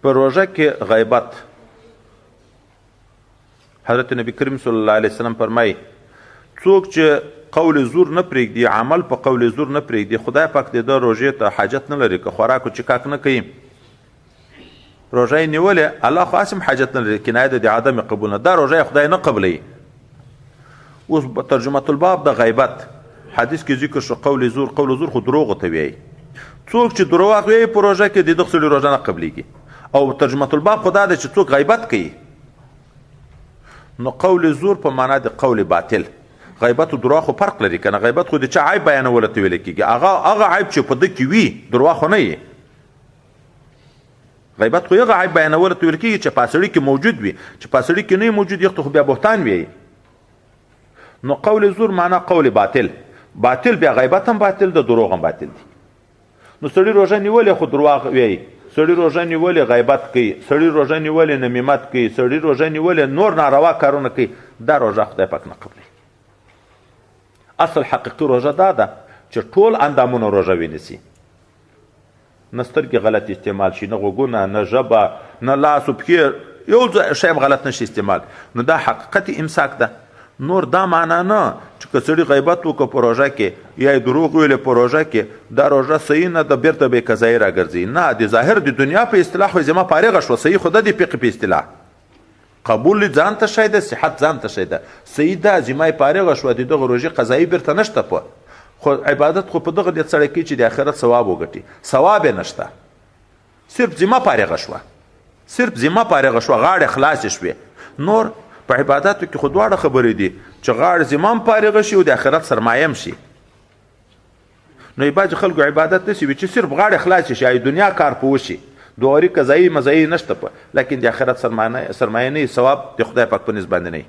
په روژه کې غیبت، حضرت نبی کریم صلی الله علیه وسلم فرمایي څوک چې قول زور نه پرېږدي، عمل په قول زور نه پرېږدي، خدای پاک د ده روژې ته حاجت نه لري. که خوراک و چکاک نه کوي، روژه یې نیولې، الله خو هسې حاجت نه لري، کنایه ده د عدم قبول نه، دا روژه خدای نه قبلوي. اوس ترجمه الباب د غیبت حدیث کې ذکر شو قول زور. قول زور خو دروغ ته وایي. څوک چې دروغ وایي په روژه کې د دغه سړي روژه نه قبلېږي. او ترجمه الباب خو دا ده چې څوک غیبت کوي، نو قول زور په معنا د قول باطل. غیبت او دروغ خو فرق لري کنه. غیبت خو د چا عیب بیانول ته ویل کېږي، هغه عیب چې په ده کې وي دروغ خو نه وي. غیبت خو هغه عیب بیانول ته ویل کېږي چې په سړي کې موجود وي، چې په سړي کې نه موجود یخته خو بیا بهتان وي. نو قول زور معنا قول باطل. باطل بیا غیبت هم باطل ده، دروغ هم باطل دي. نو سړي روژه نیولې خو دروغ وایي، سړي روژه نیولې غیبت کوي، سړي روژه نیولې نمیمت کوي، سړي روژه نیولې نور ناروا کارونه کوي، دا روژه خدای پاک نه قبلوي. اصل حقیقي روژه دا ده چې ټول اندامونه روژه ونیسي، نه سترګې غلط استعمال شي، نه غوږونه، نه ژبه، نه لاس و پښې، یو شی هم غلط نشي استعمال. نو دا حقیقت امساک ده. نور دا معنا نه چې که سړي غیبت وکړه په روژه کې یا یې دروغ ویلې په روژه کې، دا روژه صحیح نه ده، بیرته به یې قضایي راګرځي. نه، د ظاهر د دنیا په اصطلاح خو ذمه فارغه شوه، صحیح خو ده د فقه په اصطلاح. قبول ځان ته شی ده، صحت ځان ته شی ده. صحیح ده ذمه یې فارغه شوه، د دغه روژې قضایي بیرته نشته. په خو عبادت خو په دغه نیت سړی کوي چې د آخرت ثواب وګټي، ثواب یې نشته، صرف ذمه فارغه شوه، صرف ذمه فارغه شوه، غاړې خلاصې شوې. نور په عباداتو کې خو دواړه خبرې دي چې غاړه ذمه هم فارغه شي او د آخرت سرمایه هم شي. نو بعضې خلکو عبادت داسې وي چې صرف غاړې خلاصې شي، دنیا کار په وشي، دواري قضایي مزایي نشته، په لیکن د آخرت سرمایه نه، ثواب د خدای پاک په نسبت باندې نه.